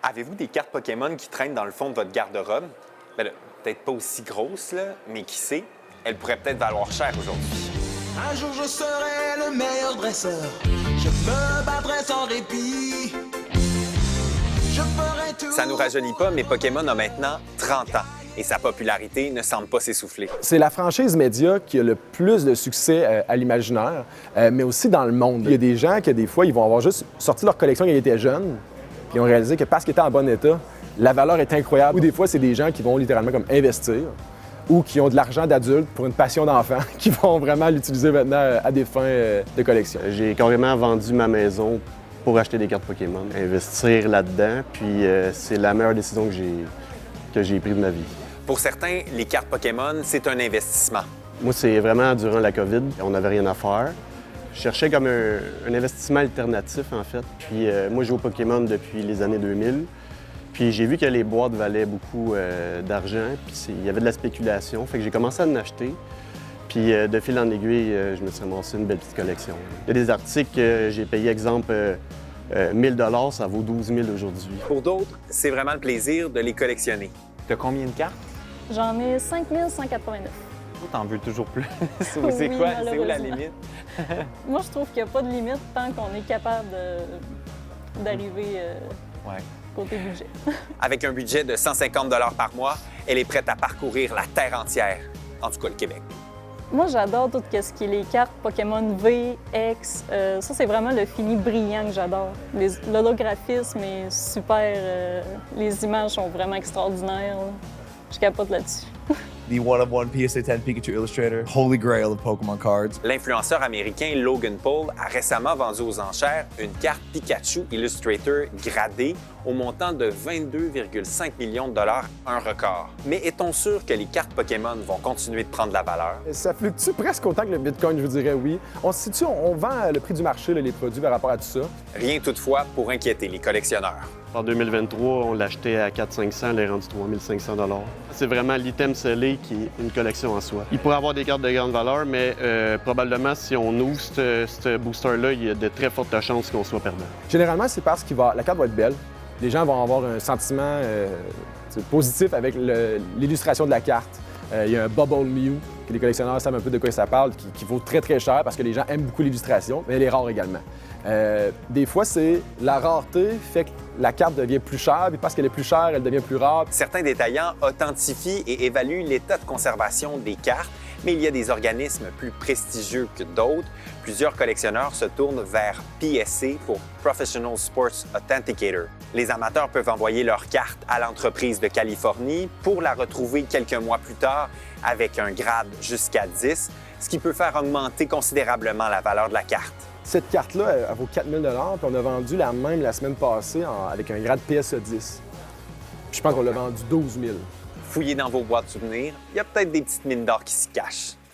Avez-vous des cartes Pokémon qui traînent dans le fond de votre garde-robe? Ben là, peut-être pas aussi grosses, là, mais qui sait, elles pourraient peut-être valoir cher aujourd'hui. Un jour je serai le meilleur dresseur. Je me battrai sans répit. Je ferai tout. Ça nous rajeunit pas, mais Pokémon a maintenant 30 ans et sa popularité ne semble pas s'essouffler. C'est la franchise média qui a le plus de succès à l'imaginaire, mais aussi dans le monde. Il y a des gens qui, des fois, ils vont avoir juste sorti leur collection quand ils étaient jeunes, puis ils ont réalisé que parce qu'ils étaient en bon état, la valeur est incroyable. Ou des fois, c'est des gens qui vont littéralement comme investir ou qui ont de l'argent d'adulte pour une passion d'enfant, qui vont vraiment l'utiliser maintenant à des fins de collection. J'ai carrément vendu ma maison pour acheter des cartes Pokémon, investir là-dedans, puis c'est la meilleure décision que j'ai prise de ma vie. Pour certains, les cartes Pokémon, c'est un investissement. Moi, c'est vraiment durant la COVID, on n'avait rien à faire. Je cherchais comme un investissement alternatif, en fait. Puis moi, je joue au Pokémon depuis les années 2000. Puis j'ai vu que les boîtes valaient beaucoup d'argent, puis il y avait de la spéculation. Fait que j'ai commencé à en acheter. Puis de fil en aiguille, je me suis ramassé une belle petite collection. Il y a des articles que j'ai payé, exemple, 1 000 $, ça vaut 12 000 aujourd'hui. Pour d'autres, c'est vraiment le plaisir de les collectionner. T'as combien de cartes? J'en ai 5 189. T'en veux toujours plus. C'est Oui, quoi? C'est où la malheureusement. limite? Moi, je trouve qu'il n'y a pas de limite tant qu'on est capable d'arriver Ouais. côté budget. Avec un budget de 150 $ par mois, elle est prête à parcourir la terre entière, en tout cas le Québec. Moi, j'adore tout ce qui est les cartes Pokémon V, X. Ça, c'est vraiment le fini brillant que j'adore. L'holographisme est super. Les images sont vraiment extraordinaires, là. Je capote là-dessus. The one-of-one PSA 10 Pikachu Illustrator, holy grail of Pokemon cards. L'influenceur américain Logan Paul a récemment vendu aux enchères une carte Pikachu Illustrator gradée au montant de 22,5 millions de dollars, un record. Mais est-on sûr que les cartes Pokémon vont continuer de prendre de la valeur? Ça fluctue presque autant que le Bitcoin, je vous dirais oui. On se situe, on vend le prix du marché, là, les produits par rapport à tout ça. Rien toutefois pour inquiéter les collectionneurs. En 2023, on l'achetait à 400-500, elle est rendue 3 500 $. C'est vraiment l'item scellé qui est une collection en soi. Il pourrait avoir des cartes de grande valeur, mais probablement, si on ouvre ce booster-là, il y a de très fortes chances qu'on soit perdant. Généralement, c'est parce que la carte va être belle. Les gens vont avoir un sentiment positif avec l'illustration de la carte. Il y a un Bubble Mew, que les collectionneurs savent un peu de quoi ça parle, qui vaut très, très cher parce que les gens aiment beaucoup l'illustration, mais elle est rare également. Des fois, c'est la rareté fait que la carte devient plus chère, puis parce qu'elle est plus chère, elle devient plus rare. Certains détaillants authentifient et évaluent l'état de conservation des cartes, mais il y a des organismes plus prestigieux que d'autres. Plusieurs collectionneurs se tournent vers PSA pour Professional Sports Authenticator. Les amateurs peuvent envoyer leur carte à l'entreprise de Californie pour la retrouver quelques mois plus tard avec un grade jusqu'à 10, ce qui peut faire augmenter considérablement la valeur de la carte. Cette carte-là, elle vaut 4 000 $, puis on a vendu la même la semaine passée avec un grade PSA 10. Puis je pense qu'on l'a vendu 12 000. Fouillez dans vos boîtes souvenirs, il y a peut-être des petites mines d'or qui s'y cachent.